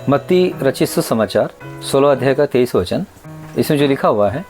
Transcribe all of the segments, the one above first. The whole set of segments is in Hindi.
मत्ती रचित सुसमाचार 16 अध्याय का 23 वचन, इसमें जो लिखा हुआ है,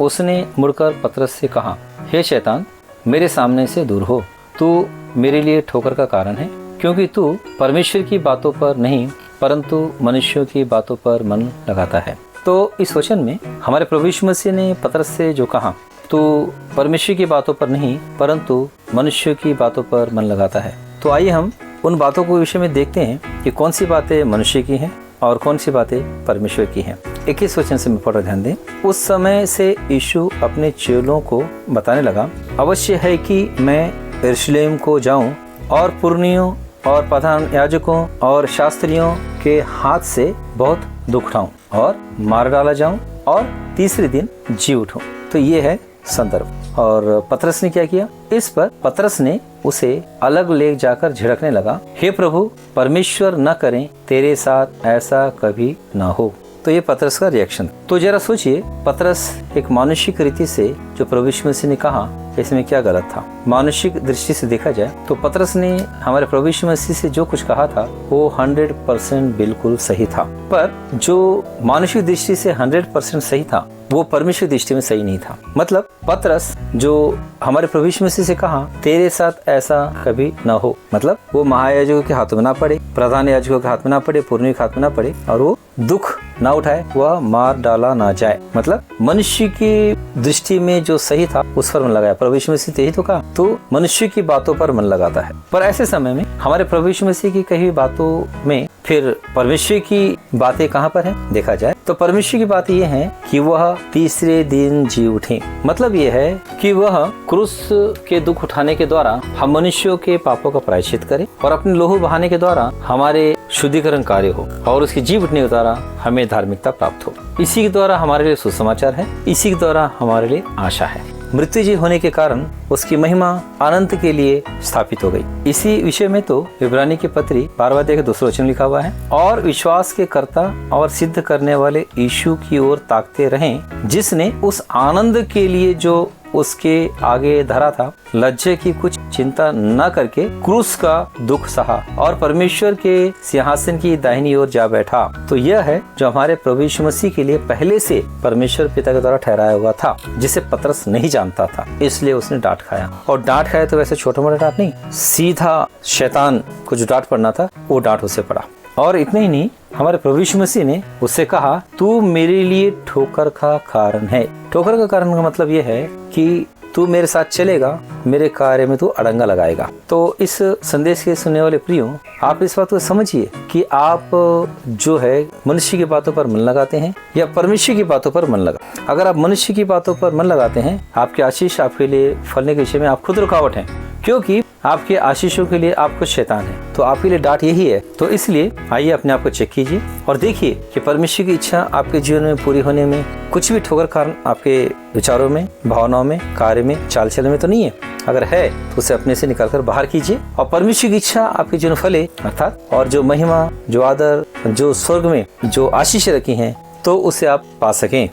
उसने मुड़कर पतरस से कहा, हे शैतान, मेरे सामने से दूर हो, तू मेरे लिए ठोकर का कारण है, क्योंकि तू परमेश्वर की बातों पर नहीं परंतु मनुष्यों की बातों पर मन लगाता है। तो इस वचन में हमारे प्रभु यीशु मसीह ने पतरस से जो कहा, तू परमेश्वर की बातों पर नहीं परंतु मनुष्यों की बातों पर मन लगाता है। तो आइए हम उन बातों को विषय में देखते हैं कि कौन सी बातें मनुष्य की हैं और कौन सी बातें परमेश्वर की हैं। 21 वचन से मैं पढ़ रहा, ध्यान दें। उस समय से यीशु अपने चेलों को बताने लगा, अवश्य है कि मैं यरूशलेम को जाऊं और पुरनियों और प्रधान याजकों और शास्त्रियों के हाथ से बहुत दुख उठाऊं और मार डाला जाऊं और तीसरे दिन जी उठूं। तो ये है संदर्भ। और पतरस ने क्या किया? इस पर पतरस ने उसे अलग ले जाकर झिड़कने लगा, हे प्रभु, परमेश्वर न करें, तेरे साथ ऐसा कभी न हो। तो ये पतरस का रिएक्शन। तो जरा सोचिए, पतरस एक मानुषिक रीति से जो प्रभु यीशु मसीह ने कहा, इसमें क्या गलत था? मानुषिक दृष्टि से देखा जाए तो पतरस ने हमारे प्रभु यीशु मसीह से जो कुछ कहा था वो 100% बिल्कुल सही था। पर जो मानुषिक दृष्टि से 100% सही था वो परमेश्वर दृष्टि में सही नहीं था। मतलब पतरस जो हमारे प्रभु यीशु मसीह से कहा, तेरे साथ ऐसा कभी न हो, मतलब वो महायाजकों के हाथों में ना पड़े, प्रधान याजकों के हाथ में ना पड़े, पुरनियों के हाथ में ना पड़े और वो दुख ना उठाए, वह मार डाला ना जाए। मतलब मनुष्य की दृष्टि में जो सही था उस पर मन लगाया। प्रभु यीशु मसीह यही तो कहा, तो मनुष्य की बातों पर मन लगाता है। पर ऐसे समय में हमारे प्रभु यीशु मसीह की कही बातों में फिर परमेश्वर की बातें कहाँ पर हैं? देखा जाए तो परमेश्वर की बात यह है कि वह तीसरे दिन जी उठे। मतलब यह है कि वह क्रूस के दुख उठाने के द्वारा हम मनुष्यों के पापों का प्रायश्चित करे और अपने लहू बहाने के द्वारा हमारे शुद्धिकरण कार्य हो और उसके जी उठने के द्वारा हमें धार्मिकता प्राप्त हो। इसी के द्वारा हमारे लिए सुसमाचार है, इसी के द्वारा हमारे लिए आशा है। मृत्युजय होने के कारण उसकी महिमा अनंत के लिए स्थापित हो गई। इसी विषय में तो इब्रानी की पत्री 12 अध्याय के 2 वचन लिखा हुआ है, और विश्वास के कर्ता और सिद्ध करने वाले यीशु की ओर ताकते रहें, जिसने उस आनंद के लिए जो उसके आगे धरा था, लज्जे की कुछ चिंता न करके क्रूस का दुख सहा और परमेश्वर के सिंहासन की दाहिनी ओर जा बैठा। तो यह है जो हमारे प्रभु यीशु मसीह के लिए पहले से परमेश्वर पिता के द्वारा ठहराया हुआ था, जिसे पतरस नहीं जानता था, इसलिए उसने डांट खाया। और डांट खाया तो वैसे छोटा मोटा डांट नहीं, सीधा शैतान को जो डांट पड़ना था वो डांट उसे पड़ा। और इतना ही नहीं, हमारे प्रभु यीशु मसीह ने उससे कहा, तू मेरे लिए ठोकर का कारण है। ठोकर का कारण का मतलब यह है कि तू मेरे साथ चलेगा, मेरे कार्य में तू अड़ंगा लगाएगा। तो इस संदेश के सुनने वाले प्रियो, आप इस बात को समझिए कि आप जो है मनुष्य की बातों पर मन लगाते हैं या परमेश्वर की बातों पर मन लगा। अगर आप मनुष्य की बातों पर मन लगाते हैं, आपकी आशीष आपके लिए फलने के विषय में आप खुद रुकावट हैं, क्योंकि आपके आशीषों के लिए आप खुद शैतान हैं। तो आपके लिए डांट यही है। तो इसलिए आइए अपने आप को चेक कीजिए और देखिए कि परमेश्वर की इच्छा आपके जीवन में पूरी होने में कुछ भी ठोकर कारण आपके विचारों में, भावनाओं में, कार्य में, चाल चलन में तो नहीं है। अगर है तो उसे अपने से निकालकर बाहर कीजिए और परमेश्वर की इच्छा आपके जीवन फले, अर्थात और जो महिमा, जो आदर, जो स्वर्ग में जो आशीष रखी हैं, तो उसे आप पा सकें।